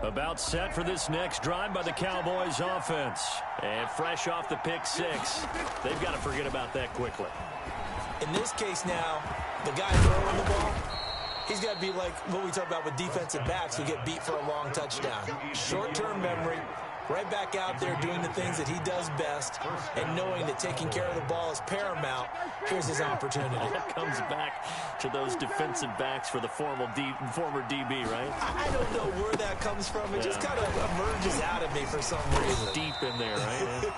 About set for this next drive by the Cowboys offense. And fresh off the pick six, they've got to forget about that quickly. In this case now, the guy throwing the ball, he's got to be like what we talk about with defensive backs who get beat for a long touchdown. Short-term memory, right back out there doing the things that he does best, and knowing that taking care of the ball is paramount. Here's his opportunity. That comes back to those defensive backs for the former DB, right? I don't know where that comes from. It just kind of emerges out of me for some reason. Deep in there, right?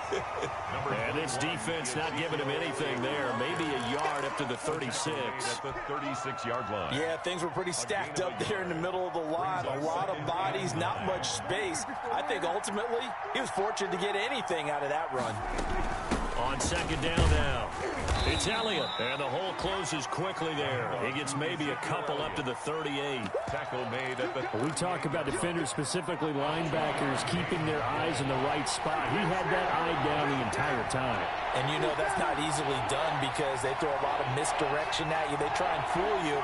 And this defense not giving him anything there. Maybe a yard up to the 36. At the 36-yard line. Yeah, things were pretty stacked up there in the middle of the line. A lot of bodies, not much space. I think ultimately he was fortunate to get anything out of that run. On second down now, it's Elliott. And the hole closes quickly there. He gets maybe a couple up to the 38. Tackle made at the... We talk about defenders, specifically linebackers, keeping their eyes in the right spot. He had that eye down the entire time. And you know that's not easily done because they throw a lot of misdirection at you. They try and fool you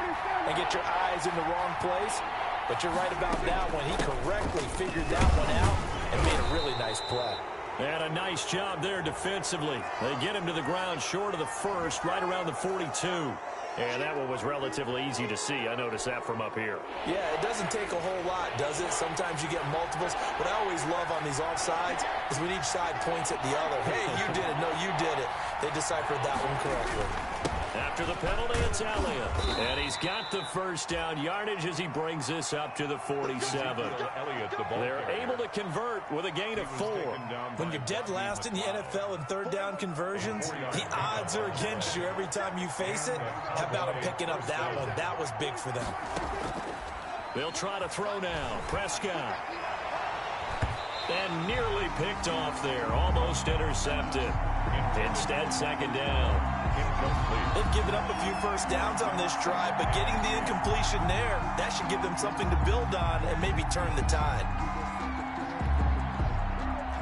and get your eyes in the wrong place. But you're right about that one. He correctly figured that one out and made a really nice play. And a nice job there defensively. They get him to the ground short of the first, right around the 42. And that one was relatively easy to see. I noticed that from up here. Yeah, it doesn't take a whole lot, does it? Sometimes you get multiples. What I always love on these offsides is when each side points at the other. Hey, you did it. No, you did it. They deciphered that one correctly. After the penalty, it's Elliott. And he's got the first down yardage as he brings this up to the 47. They're able to convert with a gain of 4. When you're dead last in the NFL in third down conversions, the odds are against you every time you face it. How about him picking up that one? That was big for them. They'll try to throw now. Prescott. And nearly picked off there. Almost intercepted. Instead, second down. They've given up a few first downs on this drive, but getting the incompletion there, that should give them something to build on and maybe turn the tide.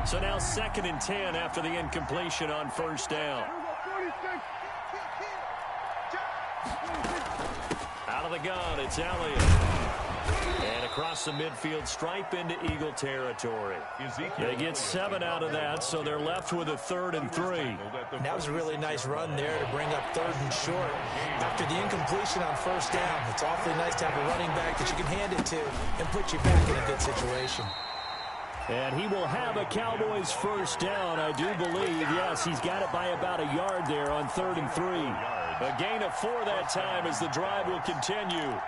So now 2nd and 10 after the incompletion on first down. Out of the gun, it's Elliott. And across the midfield stripe into Eagle territory. They get 7 out of that, so they're left with a 3rd and 3. That was a really nice run there to bring up 3rd and short. After the incompletion on first down, it's awfully nice to have a running back that you can hand it to and put you back in a good situation. And he will have a Cowboys first down, I do believe. Yes, he's got it by about a yard there on 3rd and 3. A gain of 4 that time as the drive will continue.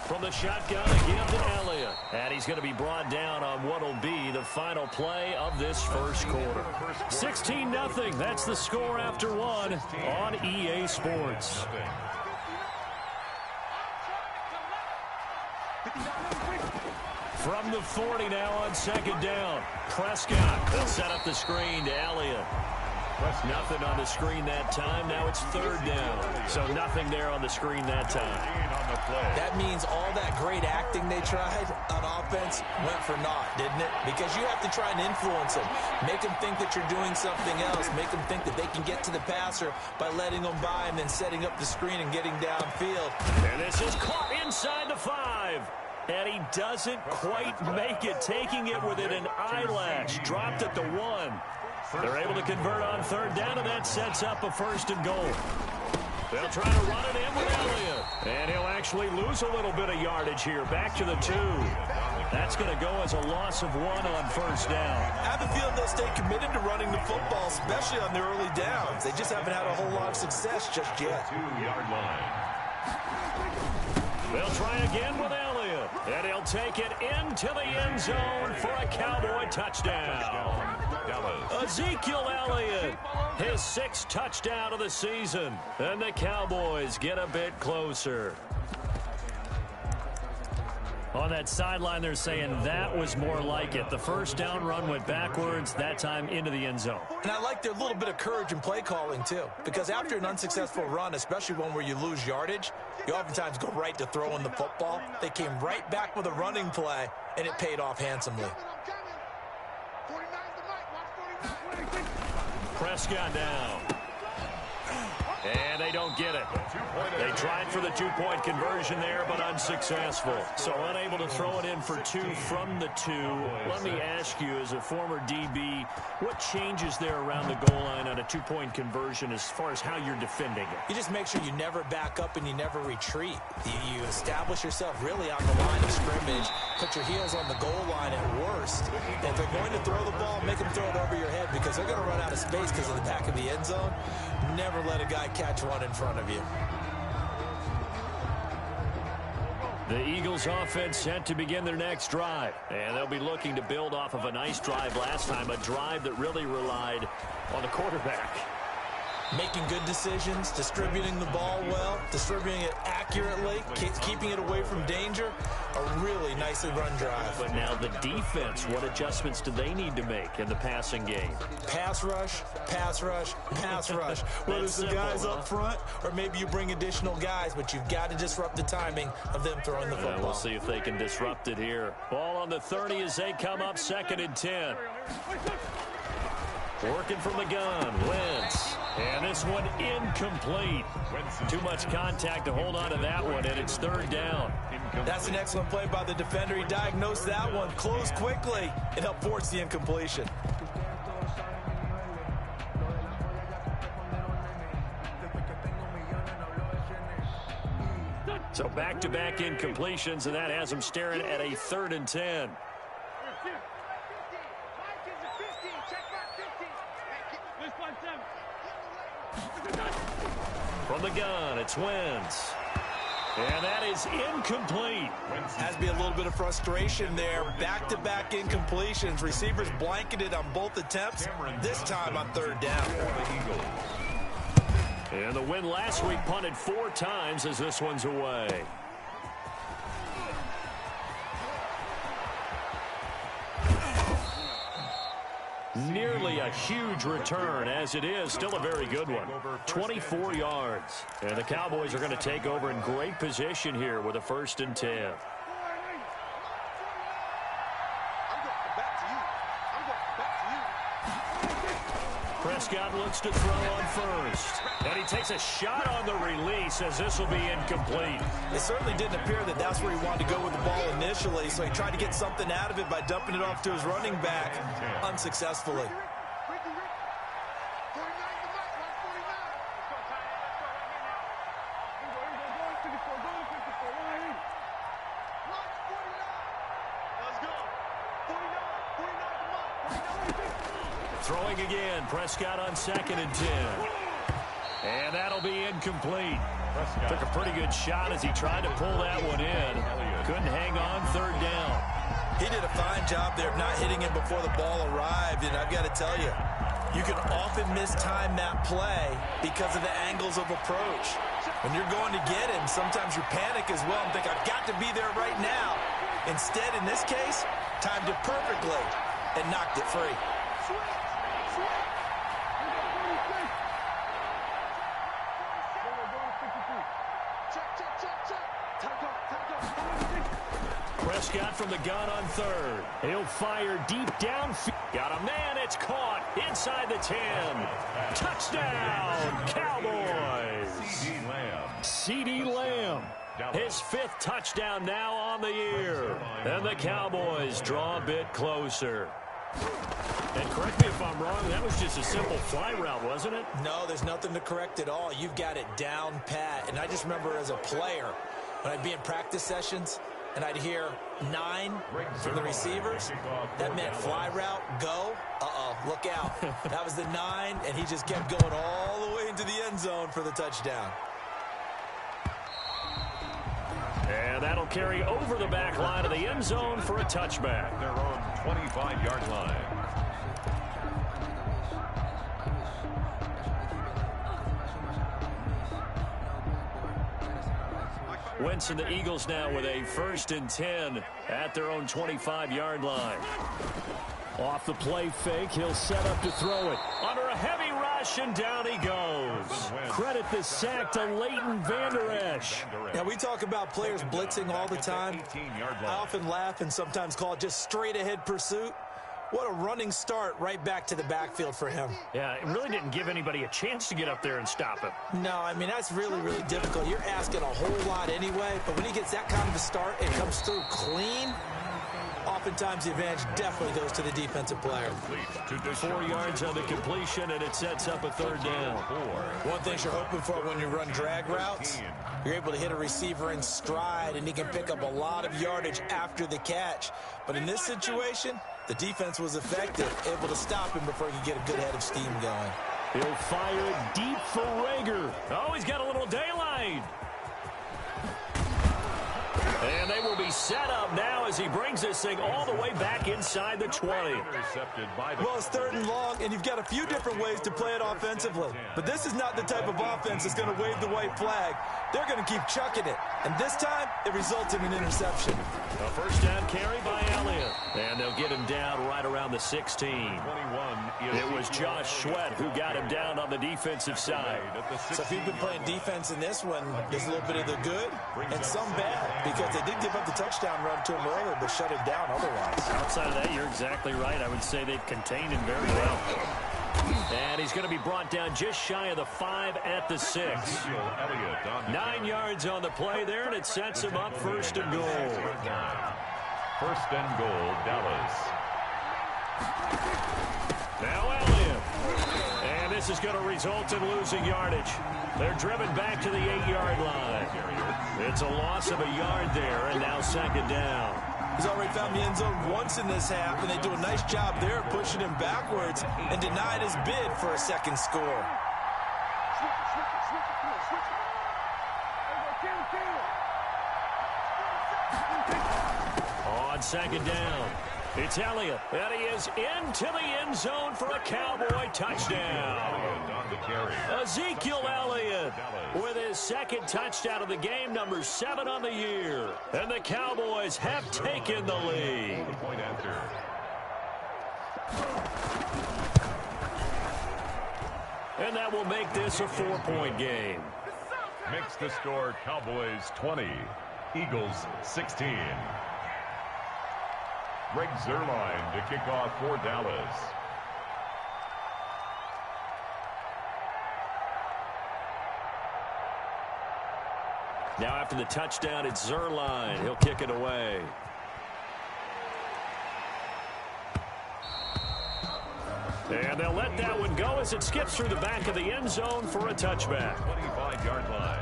From the shotgun again to Elliott. And he's going to be brought down on what will be the final play of this first quarter. 16-0. That's the score after 1 on EA Sports. From the 40 now on second down. Prescott will set up the screen to Elliott. Nothing on the screen that time. Now it's 3rd down. So nothing there on the screen that time. That means all that great acting they tried on offense went for naught, didn't it? Because you have to try and influence them. Make them think that you're doing something else. Make them think that they can get to the passer by letting them by and then setting up the screen and getting downfield. And this is caught inside the 5. And he doesn't quite make it, taking it within an eyelash. Dropped at the 1. They're able to convert on 3rd down, and that sets up a 1st and goal. They'll try to run it in with Elliott. And he'll actually lose a little bit of yardage here. Back to the 2. That's going to go as a loss of 1 on 1st down. I have a feeling they'll stay committed to running the football, especially on their early downs. They just haven't had a whole lot of success just yet. 2-yard line. They'll try again with Elliott. And he'll take it into the end zone for a Cowboy touchdown. Ezekiel Elliott, his 6th touchdown of the season. And the Cowboys get a bit closer. On that sideline, they're saying that was more like it. The first down run went backwards, that time into the end zone. And I like their little bit of courage in play calling, too. Because after an unsuccessful run, especially one where you lose yardage, you oftentimes go right to throwing the football. They came right back with a running play, and it paid off handsomely. Prescott down. And they don't get it. They tried for the two-point conversion there, but unsuccessful. So unable to throw it in for two from the two. Let me ask you, as a former DB, what changes there around the goal line on a two-point conversion as far as how you're defending it? You just make sure you never back up and you never retreat. You establish yourself really on the line of scrimmage, put your heels on the goal line at worst. And if they're going to throw the ball, make them throw it over your head because they're going to run out of space because of the back of the end zone. Never let a guy catch one in front of you. The Eagles offense set to begin their next drive. And they'll be looking to build off of a nice drive last time, a drive that really relied on the quarterback. Making good decisions, distributing the ball well, distributing it accurately, keeping it away from danger. A really nicely run drive. But now the defense, what adjustments do they need to make in the passing game? Pass rush, pass rush, pass rush. Whether it's the guys up front or maybe you bring additional guys, but you've got to disrupt the timing of them throwing the football. We'll see if they can disrupt it here. Ball on the 30 as they come up 2nd and 10. Working from the gun, Wentz. And this one incomplete. Too much contact to hold on to that one, and it's 3rd down. That's an excellent play by the defender. He diagnosed that one, closed quickly, and helped force the incompletion. So back-to-back incompletions, and that has them staring at a 3rd and 10. From the gun, it's Wentz. And that is incomplete. Has to be a little bit of frustration there. Back-to-back incompletions. Receivers blanketed on both attempts, this time on 3rd down. And the win last week punted 4 times as this one's away. Nearly a huge return, as it is still a very good one. 24 yards. And the Cowboys are going to take over in great position here with a 1st and 10. Prescott looks to throw on first. And he takes a shot on the release as this will be incomplete. It certainly didn't appear that that's where he wanted to go with the ball initially, so he tried to get something out of it by dumping it off to his running back unsuccessfully. Throwing again, Prescott on 2nd and 10. And that'll be incomplete. Took a pretty good shot as he tried to pull that one in. Couldn't hang on 3rd down. He did a fine job there of not hitting him before the ball arrived, and I've got to tell you, you can often mistime that play because of the angles of approach. When you're going to get him, sometimes you panic as well and think, I've got to be there right now. Instead, in this case, timed it perfectly and knocked it free. Prescott from the gun on 3rd. He'll fire deep downfield. Got a man, it's caught inside the 10. Touchdown, Cowboys. CeeDee Lamb. His 5th touchdown now on the year. And the Cowboys draw a bit closer. And correct me if I'm wrong, that was just a simple fly route, wasn't it? No, there's nothing to correct at all. You've got it down pat. And I just remember as a player, when I'd be in practice sessions, and I'd hear 9 from the receivers, that meant fly route, go. Look out. That was the 9, and he just kept going all the way into the end zone for the touchdown. And that'll carry over the back line of the end zone for a touchback. Their own 25-yard line. Wentz and the Eagles now with a 1st and 10 at their own 25-yard line. Off the play fake, he'll set up to throw it. Under a heavy rush, and down he goes. Credit the sack to Leighton Vander Esch. Now, we talk about players blitzing all the time. I often laugh and sometimes call it just straight-ahead pursuit. What a running start right back to the backfield for him. Yeah, it really didn't give anybody a chance to get up there and stop him. No, I mean, that's really, really difficult. You're asking a whole lot anyway, but when he gets that kind of a start and comes through clean, oftentimes the advantage definitely goes to the defensive player. 4 yards on the completion, and it sets up a 3rd down. One thing you're hoping for when you run drag routes, you're able to hit a receiver in stride, and he can pick up a lot of yardage after the catch. But in this situation, the defense was effective, able to stop him before he could get a good head of steam going. He'll fire it deep for Rager. Oh, he's got a little daylight. And they will be set up now as he brings this thing all the way back inside the 20. Well, it's 3rd and long, and you've got a few different ways to play it offensively. But this is not the type of offense that's going to wave the white flag. They're going to keep chucking it. And this time, it results in an interception. A 1st down carry by Elliott. And they'll get him down right around the 16. It was Josh Sweat who got him down on the defensive side. So if you've been playing defense in this one, there's a little bit of the good and some bad, because they did give up the touchdown run to him earlier, but shut him down otherwise. Outside of that, you're exactly right. I would say they've contained him very well. And he's going to be brought down just shy of the 5 at the 6. 9 yards on the play there, and it sets him up 1st and goal. 1st and goal, Dallas. Now Elliott. And this is going to result in losing yardage. They're driven back to the 8-yard line. It's a loss of a yard there, and now 2nd down. He's already found the end zone once in this half, and they do a nice job there pushing him backwards and denied his bid for a 2nd score. On 2nd down, it's Elliott, and he is into the end zone for a Cowboy touchdown. Ezekiel Elliott with his 2nd touchdown of the game, number 7 on the year. And the Cowboys have taken the lead. And that will make this a 4-point game. Makes the score Cowboys 20, Eagles 16. Greg Zuerlein to kick off for Dallas. Now after the touchdown, it's Zuerlein. He'll kick it away. And they'll let that one go as it skips through the back of the end zone for a touchback. 25-yard line.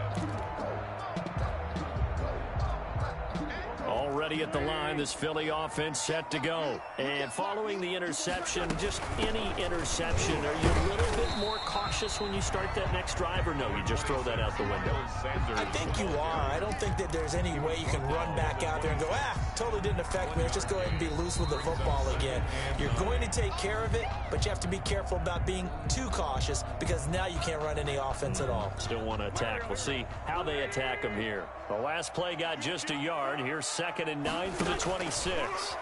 Already at the line, this Philly offense set to go. And following the interception, just any interception, are you a little bit more cautious when you start that next drive, or no, you just throw that out the window? I think you are. I don't think that there's any way you can run back out there and go, totally didn't affect me. Let's just go ahead and be loose with the football again. You're going to take care of it, but you have to be careful about being too cautious, because now you can't run any offense at all. Still want to attack. We'll see how they attack them here. The last play got just a yard. Here's 2nd and 9 for the 26.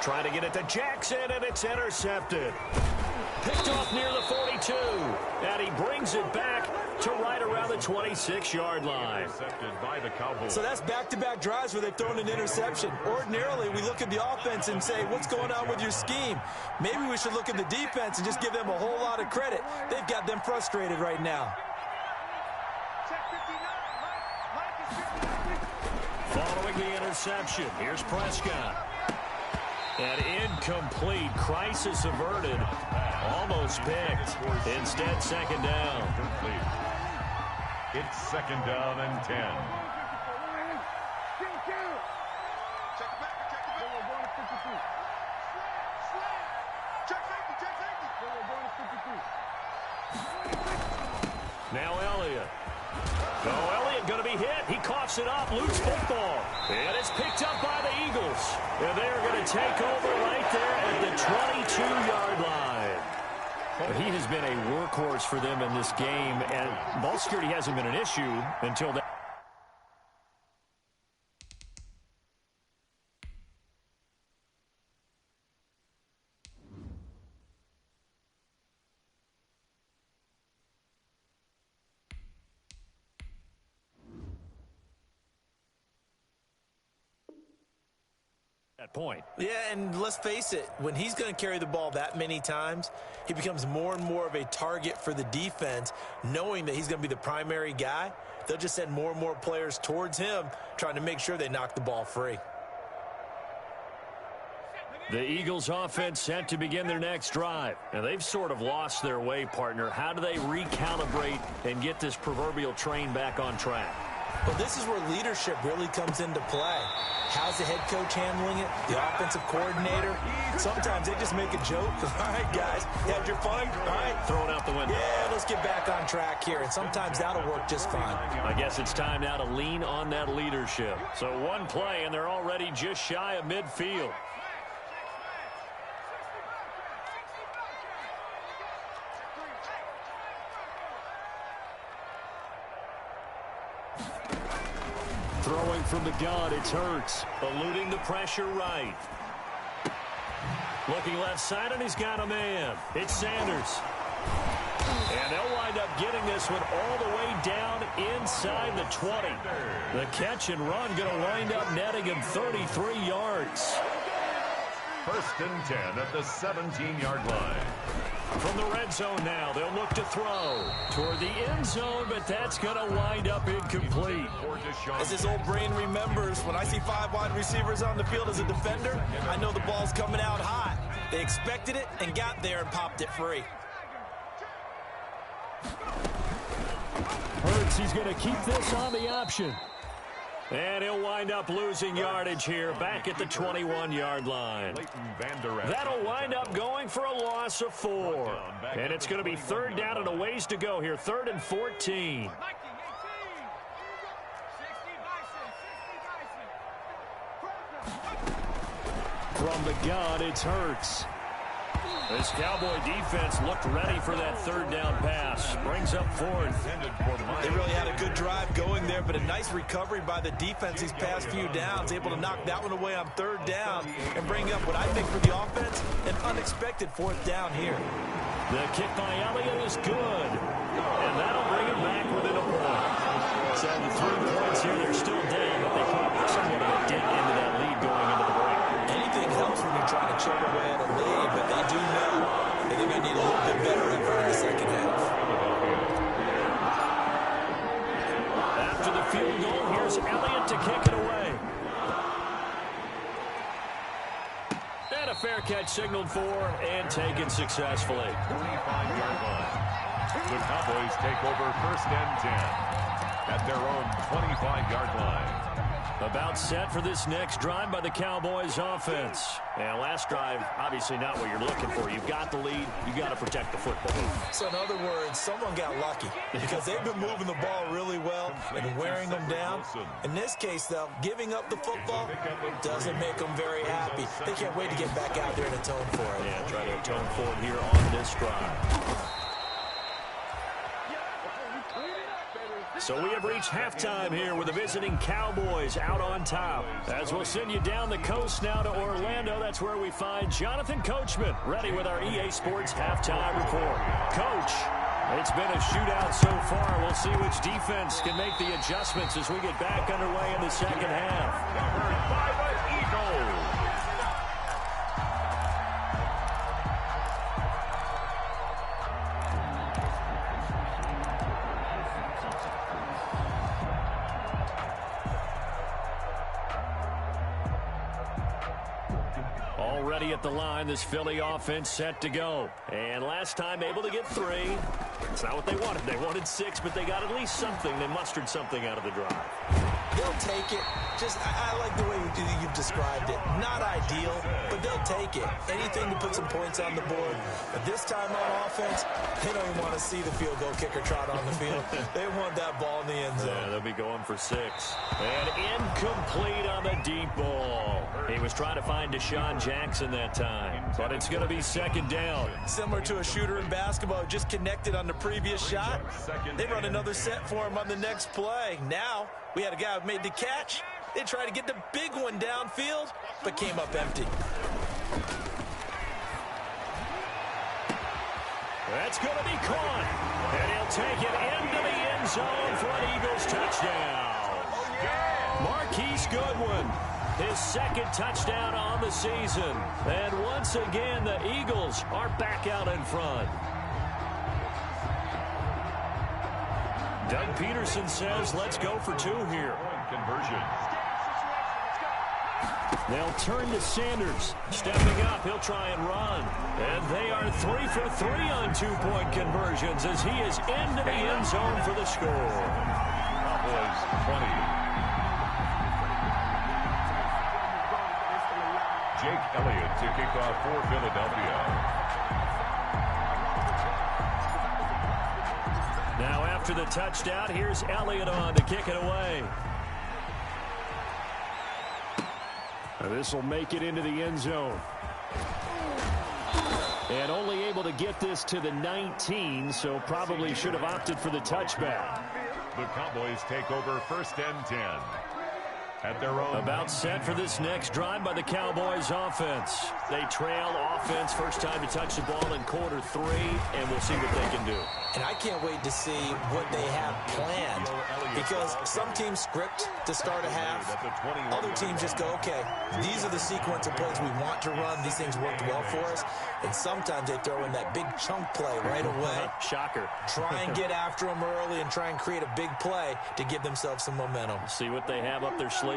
Trying to get it to Jackson, and it's intercepted. Picked off near the 42. And he brings it back to right around the 26-yard line. So that's back-to-back drives where they've thrown an interception. Ordinarily, we look at the offense and say, what's going on with your scheme? Maybe we should look at the defense and just give them a whole lot of credit. They've got them frustrated right now. Following the interception, here's Prescott. And incomplete. Crisis averted. Almost picked. Instead, 2nd down. It's 2nd down and 10. Now Elliott. Elliott going to be hit. He coughs it up. Loose football. And it's picked up by the Eagles. And they're going to take over right there at the 22-yard line. But he has been a workhorse for them in this game, and ball security hasn't been an issue until that. Point. Yeah, and let's face it, when he's going to carry the ball that many times, he becomes more and more of a target for the defense, knowing that he's going to be the primary guy. They'll just send more and more players towards him, trying to make sure they knock the ball free. The Eagles offense set to begin their next drive. And they've sort of lost their way, partner. How do they recalibrate and get this proverbial train back on track? Well, this is where leadership really comes into play. How's the head coach handling it? The offensive coordinator? Sometimes they just make a joke. All right, guys, you had your fun? All right. Throw it out the window. Yeah, let's get back on track here. And sometimes that'll work just fine. I guess it's time now to lean on that leadership. So one play, and they're already just shy of midfield. Throwing from the gun, it's Hurts. Eluding the pressure right. Looking left side, and he's got a man. It's Sanders. And they'll wind up getting this one all the way down inside the 20. The catch and run going to wind up netting him 33 yards. First and 10 at the 17-yard line. From the red zone now, they'll look to throw toward the end zone, but that's going to wind up incomplete. As his old brain remembers, when I see 5 wide receivers on the field as a defender, I know the ball's coming out hot. They expected it and got there and popped it free. Hurts, he's going to keep this on the option. And he'll wind up losing yardage here back at the 21-yard line. That'll wind up going for a loss of 4. And it's going to be third down and a ways to go here. 3rd and 14. From the gun, it's Hurts. This Cowboy defense looked ready for that third down pass. Brings up 4th. They really had a good drive going there, but a nice recovery by the defense these past few downs. Able to knock that one away on 3rd down and bring up what I think for the offense, an unexpected 4th down here. The kick by Elliott is good. And that'll bring him back within a point. So the 3 points here, they're still down, but they put somewhat of a dent into that lead going into the break. Anything helps when you're trying to chip away at a lead, but they do know that they're going to need a little bit better effort in the second half. After the field goal, here's Elliott to kick it away. And a fair catch signaled for and taken successfully. 25-yard line. The Cowboys take over first and 10 at their own 25-yard line. About set for this next drive by the Cowboys offense. And last drive, obviously not what you're looking for. You've got the lead. You've got to protect the football. So in other words, someone got lucky because they've been moving the ball really well and wearing them down. In this case, though, giving up the football doesn't make them very happy. They can't wait to get back out there and atone for it. Yeah, try to atone for it here on this drive. So we have reached halftime here with the visiting Cowboys out on top. As we'll send you down the coast now to Orlando, that's where we find Jonathan Coachman ready with our EA Sports halftime report. Coach, it's been a shootout so far. We'll see which defense can make the adjustments as we get back underway in the second half. Covered by the Eagles. Already at the line, this Philly offense set to go. And last time able to get 3. It's not what they wanted. They wanted 6, but they got at least something. They mustered something out of the drive. They'll take it. I like the way you've described it. Not ideal, but they'll take it. Anything to put some points on the board. But this time on offense, they don't even want to see the field goal kicker trot on the field. They want that ball in the end zone. Yeah, they'll be going for 6. And incomplete on the deep ball. He was trying to find Deshaun Jackson that time, but it's going to be second down. Similar to a shooter in basketball, just connected on the previous shot. They run another set for him on the next play. Now, we had a guy who made the catch. They tried to get the big one downfield, but came up empty. That's going to be caught. And he'll take it into the end zone for an Eagles touchdown. Marquise Goodwin, his second touchdown on the season. And once again, the Eagles are back out in front. Doug Peterson says, let's go for 2 here. Conversion. They'll turn to Sanders. Stepping up, he'll try and run. And they are 3 for 3 on 2-point conversions as he is into the end zone for the score. Cowboys 20. Jake Elliott to kick off for Philadelphia. Now after the touchdown, here's Elliott on to kick it away. This will make it into the end zone. And only able to get this to the 19, so probably should have opted for the touchback. The Cowboys take over 1st and 10. At their own. About set for this next drive by the Cowboys offense. They trail offense first time to touch the ball in quarter 3, and we'll see what they can do. And I can't wait to see what they have planned, because some teams script to start a half. Other teams just go, okay, these are the sequence of plays we want to run. These things worked well for us. And sometimes they throw in that big chunk play right away. Shocker. Try and get after them early and try and create a big play to give themselves some momentum. See what they have up their sleeve.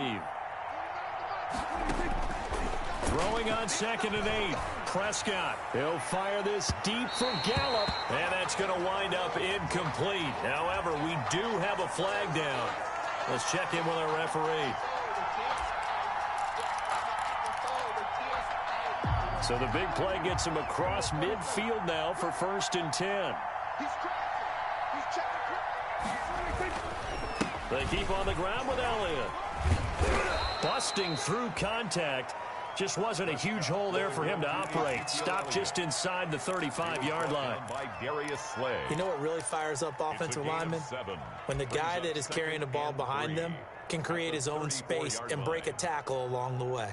Throwing on 2nd and 8. Prescott. He'll fire this deep for Gallup. And that's going to wind up incomplete. However, we do have a flag down. Let's check in with our referee. So the big play gets him across midfield now for 1st and 10. They keep on the ground with Elliott. Busting through contact. Just wasn't a huge hole there for him to operate. Stopped just inside the 35-yard line. You know what really fires up offensive linemen? When the guy that is carrying the ball behind them can create his own space and break a tackle along the way.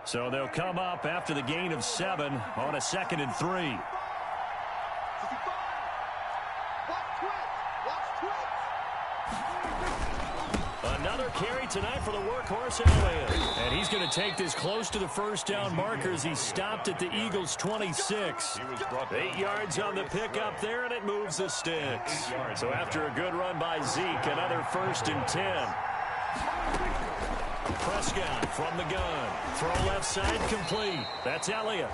So they'll come up after the gain of 7 on a 2nd and 3. Another carry tonight for the workhorse Elliott. And he's going to take this close to the first down markers. He stopped at the Eagles' 26. 8 yards on the pickup there, and it moves the sticks. So after a good run by Zeke, another 1st and 10. Prescott from the gun. Throw left side complete. That's Elliott.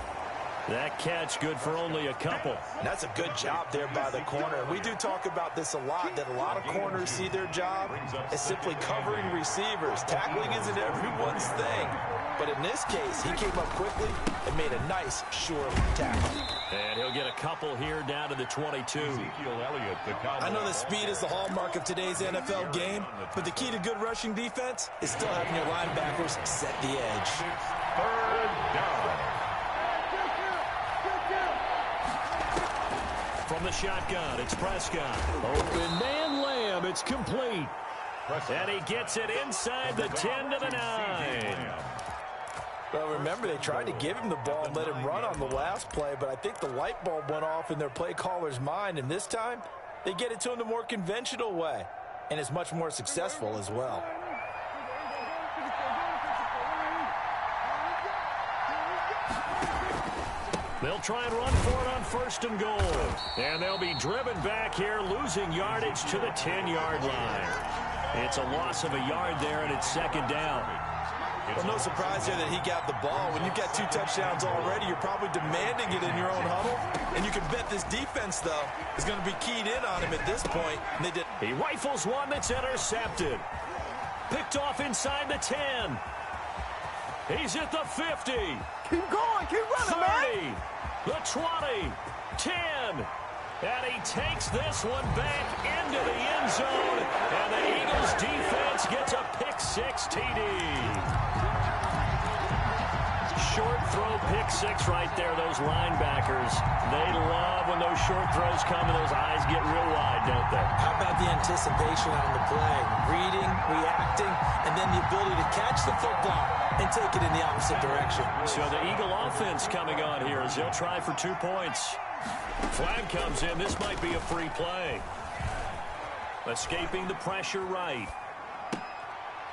That catch good for only a couple. That's a good job there by the corner. We do talk about this a lot, that a lot of corners see their job as simply covering receivers. Tackling isn't everyone's thing. But in this case, he came up quickly and made a nice, sure tackle. And he'll get a couple here down to the 22. I know that speed is the hallmark of today's NFL game, but the key to good rushing defense is still having your linebackers set the edge. 3rd down. From the shotgun, it's Prescott. Open man Lamb, it's complete. And he gets it inside the 10 to the 9. Well, remember, they tried to give him the ball and let him run on the last play, but I think the light bulb went off in their play caller's mind, and this time, they get it to him the more conventional way, and it's much more successful as well. They'll try and run for it on 1st and goal. And they'll be driven back here, losing yardage to the 10-yard line. It's a loss of a yard there, and it's 2nd down. Well, no surprise here that he got the ball. When you've got 2 touchdowns already, you're probably demanding it in your own huddle. And you can bet this defense, though, is going to be keyed in on him at this point. And they did. He rifles one that's intercepted. Picked off inside the 10. He's at the 50. Keep going, keep running, 30, the 20, 10. And he takes this one back into the end zone. And the Eagles defense gets a pick-6 TD. Short throw pick-6 right there, those linebackers. They love when those short throws come and those eyes get real wide, don't they? How about the anticipation on the play? Reading, reacting, and then the ability to catch the football and take it in the opposite direction. So the Eagle offense coming on here as they'll try for 2 points. Flag comes in. This might be a free play. Escaping the pressure right.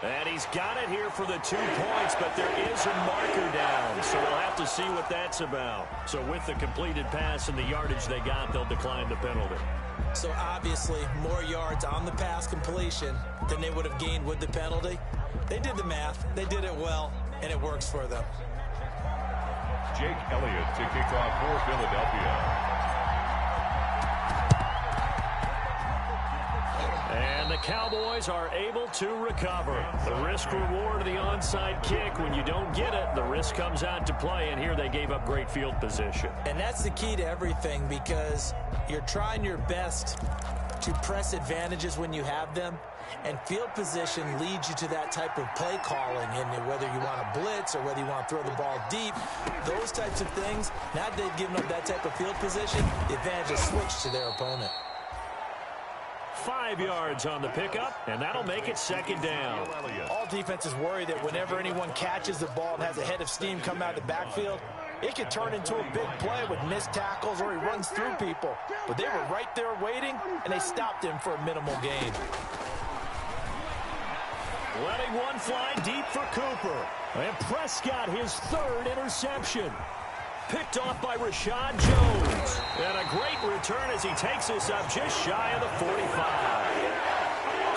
And he's got it here for the 2 points, but there is a marker down, so we'll have to see what that's about. So with the completed pass and the yardage they got, they'll decline the penalty. So obviously, more yards on the pass completion than they would have gained with the penalty. They did the math. They did it well, and it works for them. Jake Elliott to kick off for Philadelphia. And the Cowboys are able to recover. The risk-reward of the onside kick, when you don't get it, the risk comes out to play, and here they gave up great field position. And that's the key to everything, because you're trying your best to press advantages when you have them, and field position leads you to that type of play calling, and whether you want to blitz or whether you want to throw the ball deep, those types of things, now that they've given up that type of field position, the advantage is switched to their opponent. 5 yards on the pickup, and that'll make it 2nd down. All defenses worry that whenever anyone catches the ball and has a head of steam come out of the backfield, it could turn into a big play with missed tackles or he runs through people. But they were right there waiting, and they stopped him for a minimal gain. Letting one fly deep for Cooper. And Prescott, his 3rd interception. Picked off by Rashad Jones. And a great return as he takes us up just shy of the 45.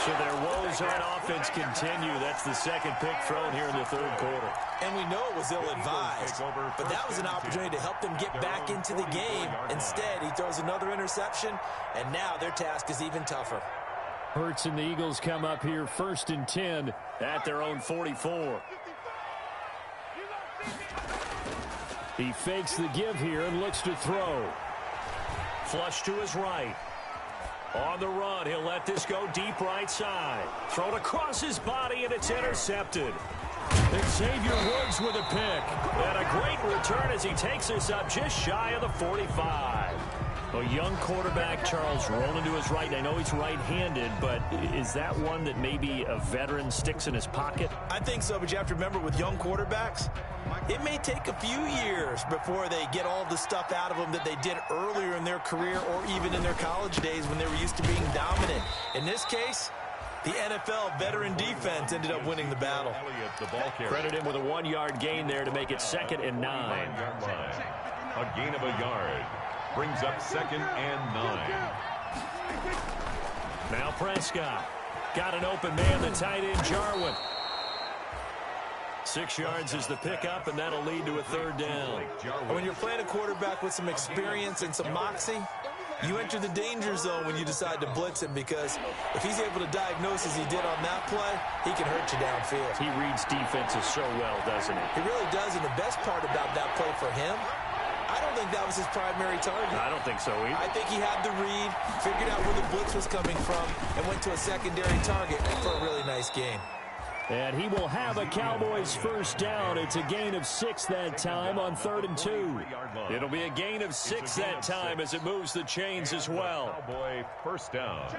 So their woes on offense continue. That's the 2nd pick thrown here in the 3rd quarter. And we know it was ill-advised, but that was an opportunity to help them get back into the game. Instead, he throws another interception, and now their task is even tougher. Hurts and the Eagles come up here 1st and 10 at their own 44. He fakes the give here and looks to throw. Flush to his right. On the run, he'll let this go deep right side. Thrown across his body, and it's intercepted. Xavier Woods with a pick. And a great return as he takes us up just shy of the 45. A young quarterback, Charles, rolling to his right. I know he's right-handed, but is that one that maybe a veteran sticks in his pocket? I think so, but you have to remember with young quarterbacks, it may take a few years before they get all the stuff out of them that they did earlier in their career or even in their college days when they were used to being dominant. In this case, the NFL veteran defense ended up winning the battle. Credit him with a 1-yard gain there to make it 2nd and 9. A gain of a yard brings up 2nd and 9. Now Prescott got an open man, the tight end Jarwin. 6 yards is the pickup, and that'll lead to a 3rd down. When you're playing a quarterback with some experience and some moxie, you enter the danger zone when you decide to blitz him, because if he's able to diagnose as he did on that play, he can hurt you downfield. He reads defenses so well, doesn't he? He really does, and the best part about that play for him, I don't think that was his primary target. I don't think so either. I think he had the read, figured out where the blitz was coming from, and went to a secondary target for a really nice gain. And he will have a Cowboys 1st down. It's a gain of 6 that time on 3rd and 2. It'll be a gain of 6 that time as it moves the chains as well. Cowboy 1st down.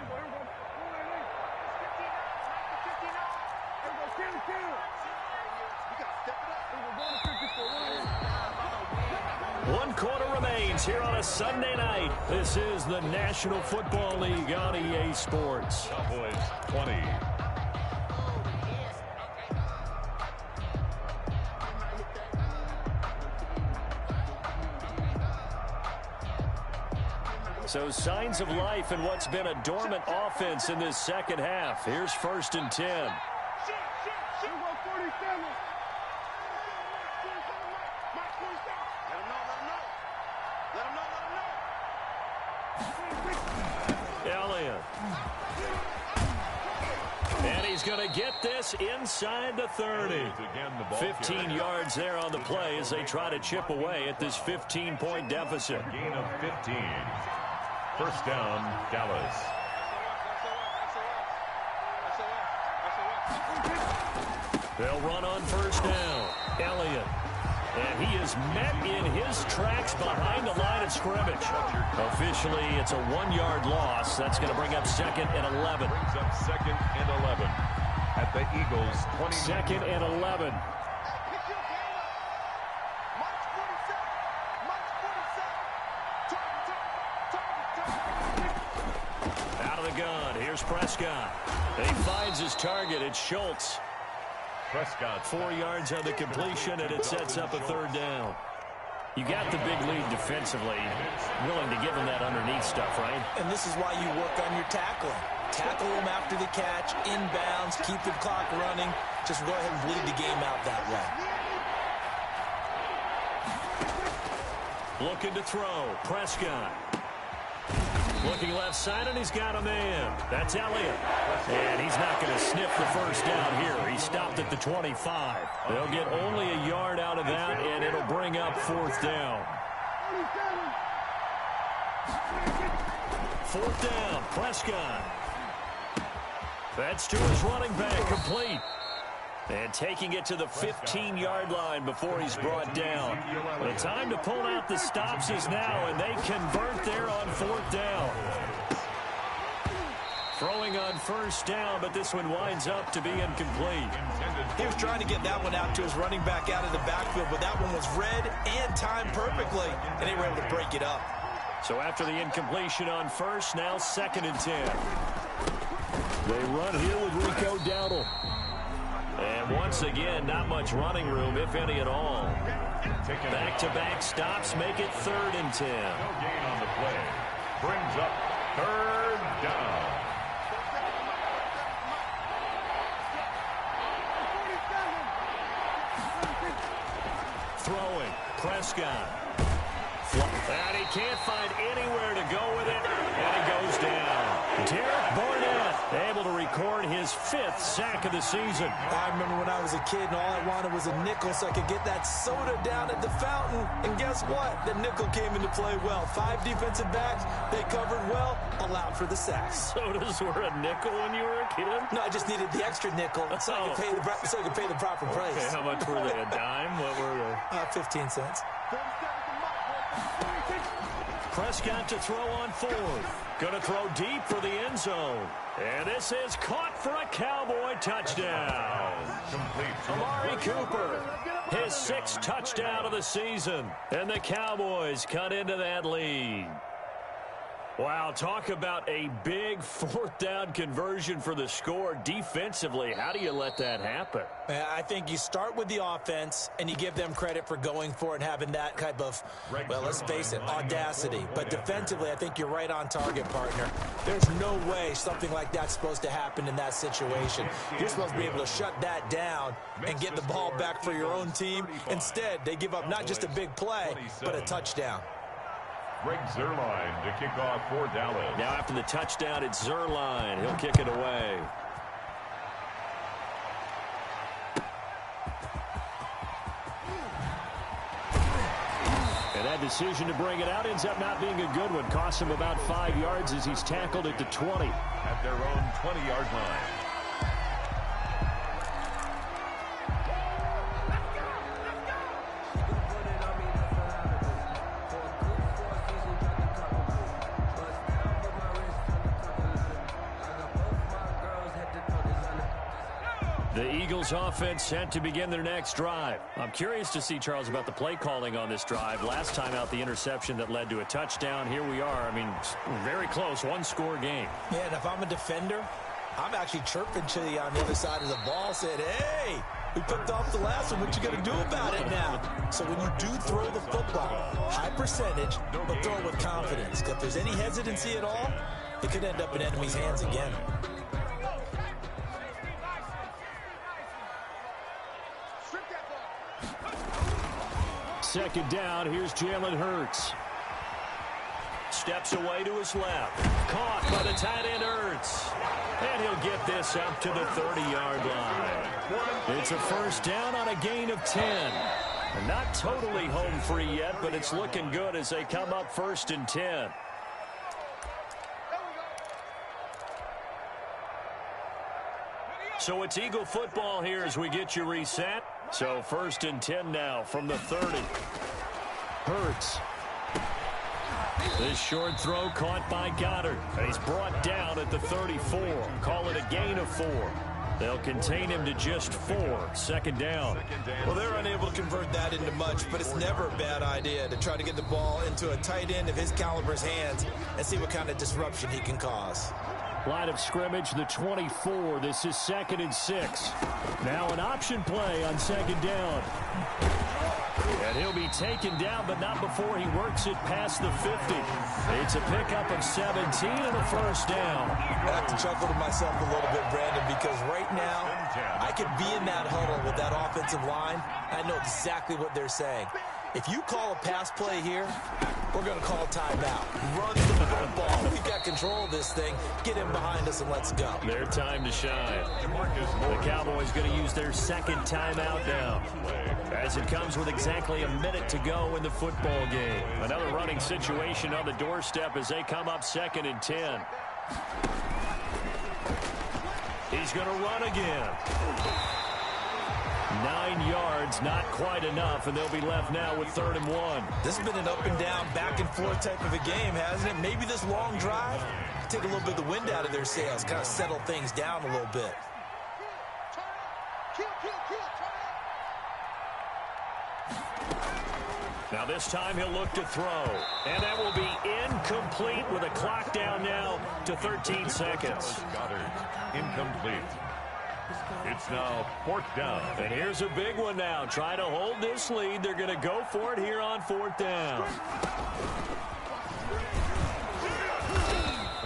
One quarter remains here on a Sunday night. This is the National Football League on EA Sports. Cowboys 20. So signs of life in what's been a dormant offense in this 2nd half. Here's 1st and 10. Elliott. And he's going to get this inside the 30. 15 yards there on the play as they try to chip away at this 15-point deficit. Gain of 15. First down, Dallas. They'll run on first down. Elliott. And he is met in his tracks behind the line of scrimmage. Officially, it's a 1-yard loss. That's going to bring up 2nd and 11. Brings up 2nd and 11 at the Eagles' 20. 2nd and 11. Out of the gun. Here's Prescott. He finds his target. It's Schultz. Prescott 4 yards on the completion, and it sets up a 3rd down. You got the big lead defensively. Willing to give him that underneath stuff, right? And this is why you work on your tackling. Tackle him after the catch, inbounds, keep the clock running. Just go ahead and bleed the game out that way. Looking to throw. Prescott. Looking left side, and he's got a man. That's Elliott. And he's not going to sniff the first down here. He stopped at the 25. They'll get only a yard out of that, and it'll bring up 4th down. 4th down, Prescott. That's to his running back, complete. And taking it to the 15-yard line before he's brought down. The time to pull out the stops is now, and they convert there on 4th down. Throwing on first down, but this one winds up to be incomplete. He was trying to get that one out to his running back out of the backfield, but that one was read and timed perfectly, and they were able to break it up. So after the incompletion on first, now 2nd and 10. They run here with Rico Dowdle. And once again, not much running room, if any at all. Back-to-back stops make it 3rd and 10. No gain on the play. Brings up 3rd down. Throwing. Prescott. And he can't find anywhere to go with it. And he goes down. Derek Barnett able to record his 5th sack of the season. I remember when I was a kid and all I wanted was a nickel so I could get that soda down at the fountain. And guess what? The nickel came into play well. 5 defensive backs, they covered well, allowed for the sacks. Sodas were a nickel when you were a kid? No, I just needed the extra nickel so I could pay the proper price. Okay, how much were they? A dime? What were they? 15 cents. Prescott to throw on 4th. Going to throw deep for the end zone. And this is caught for a Cowboy touchdown. Amari Cooper, his 6th touchdown of the season. And the Cowboys cut into that lead. Wow, talk about a big 4th down conversion for the score. Defensively, how do you let that happen? I think you start with the offense, and you give them credit for going for it and having that type of, well, let's face it, audacity. But defensively, I think you're right on target, partner. There's no way something like that's supposed to happen in that situation. You're supposed to be able to shut that down and get the ball back for your own team. Instead, they give up not just a big play, but a touchdown. Greg Zuerlein to kick off for Dallas. Now after the touchdown, it's Zuerlein. He'll kick it away. And that decision to bring it out ends up not being a good one. Costs him about 5 yards as he's tackled at the 20. At their own 20-yard line. The Eagles offense set to begin their next drive. I'm curious to see, Charles, about the play calling on this drive. Last time out, the interception that led to a touchdown. Here we are. I mean, very close, 1-score game. Yeah, and if I'm a defender, I'm actually chirping to you on the other side of the ball, saying, hey, we picked off the last one. What you going to do about it now? So when you do throw the football, high percentage, but throw it with confidence. If there's any hesitancy at all, it could end up in enemy's hands again. Second down, here's Jalen Hurts. steps away to his left. Caught by the tight end, Ertz. And he'll get this up to the 30-yard line. It's a first down on a gain of 10. And not totally home free yet, but it's looking good as they come up 1st and 10. So it's Eagle football here as we get you reset. So 1st and 10 now from the 30. Hurts. This short throw caught by Goddard. He's brought down at the 34. Call it a gain of 4. They'll contain him to just 4. 2nd down. Well, they're unable to convert that into much, but it's never a bad idea to try to get the ball into a tight end of his caliber's hands and see what kind of disruption he can cause. Line of scrimmage, the 24. This is 2nd and 6. Now an option play on 2nd down. And he'll be taken down, but not before he works it past the 50. It's a pickup of 17 and a first down. I have to chuckle to myself a little bit, Brandon, because right now I could be in that huddle with that offensive line. I know exactly what they're saying. If you call a pass play here, we're going to call a timeout. Run the football. We've got control of this thing. Get him behind us and let's go. Their time to shine. The Cowboys going to use their 2nd timeout now, as it comes with exactly a minute to go in the football game. Another running situation on the doorstep as they come up 2nd and 10. He's going to run again. 9 yards, not quite enough, and they'll be left now with 3rd and 1. This has been an up and down, back and forth type of a game, hasn't it? Maybe this long drive take a little bit of the wind out of their sails, kind of settle things down a little bit. Now this time he'll look to throw, and that will be incomplete with a clock down now to 13 seconds. Goddard, incomplete. It's now 4th down. And here's a big one now. Trying to hold this lead. They're going to go for it here on 4th down.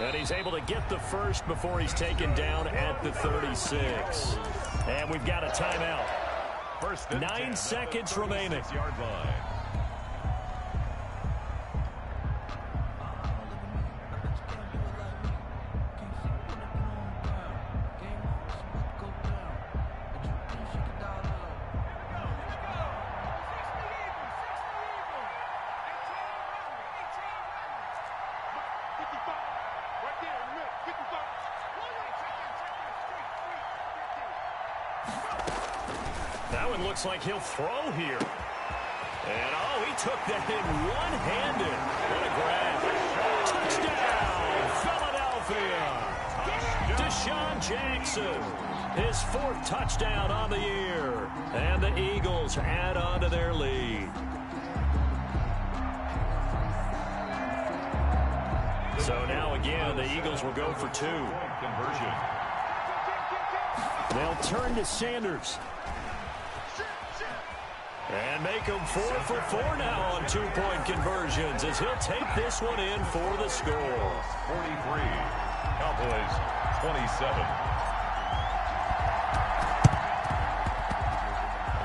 And he's able to get the first before he's taken down at the 36. And we've got a timeout. 9 seconds remaining. 6-yard line. That one looks like he'll throw here. And, oh, he took that in one-handed. What a grab. Touchdown, Philadelphia. Deshaun Jackson, his 4th touchdown on the year. And the Eagles add on to their lead. So now again, the Eagles will go for 2. Conversion. They'll turn to Sanders. And make him 4 for 4 now on 2-point conversions as he'll take this one in for the score. 43. Cowboys 27.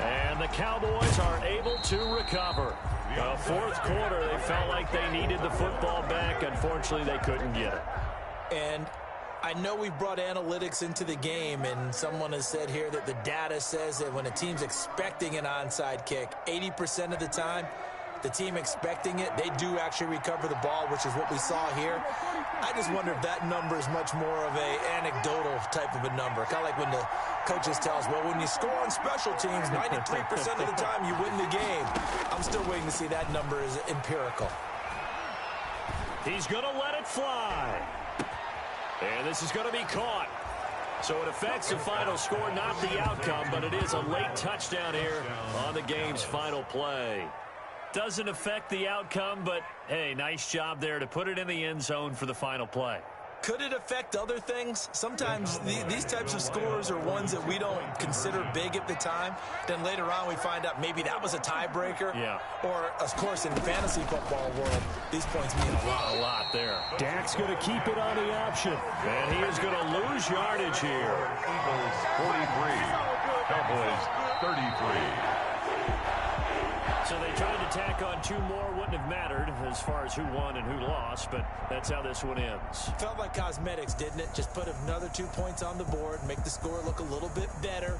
And the Cowboys are able to recover. The 4th quarter, they felt like they needed the football back. Unfortunately, they couldn't get it. And I know we brought analytics into the game, and someone has said here that the data says that when a team's expecting an onside kick, 80% of the time, the team expecting it, they do actually recover the ball, which is what we saw here. I just wonder if that number is much more of a anecdotal type of a number. Kind of like when the coaches tell us, well, when you score on special teams, 93% of the time you win the game. I'm still waiting to see that number is empirical. He's going to let it fly. And this is going to be caught. So it affects the final score, not the outcome, but it is a late touchdown here on the game's final play. Doesn't affect the outcome, but, hey, nice job there to put it in the end zone for the final play. Could it affect other things? Sometimes these types of scores are ones that we don't consider big at the time. Then later on we find out maybe that was a tiebreaker. Yeah. Or, of course, in the fantasy football world, these points mean a lot. A lot there. Dak's going to keep it on the option. And he is going to lose yardage here. Eagles 43. Cowboys 33. So they tried to tack on 2 more. Wouldn't have mattered as far as who won and who lost, but that's how this one ends. Felt like cosmetics, didn't it? Just put another 2 points on the board, make the score look a little bit better.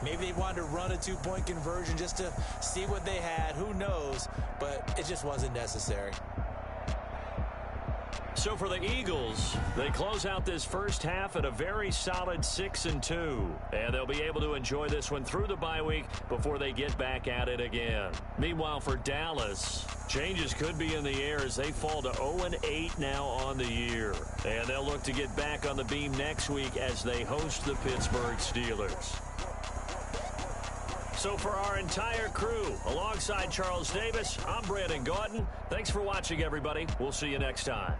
Maybe they wanted to run a 2-point conversion just to see what they had. Who knows? But it just wasn't necessary. So for the Eagles, they close out this first half at a very solid 6-2. And they'll be able to enjoy this one through the bye week before they get back at it again. Meanwhile, for Dallas, changes could be in the air as they fall to 0-8 now on the year. And they'll look to get back on the beam next week as they host the Pittsburgh Steelers. So for our entire crew, alongside Charles Davis, I'm Brandon Gaudin. Thanks for watching, everybody. We'll see you next time.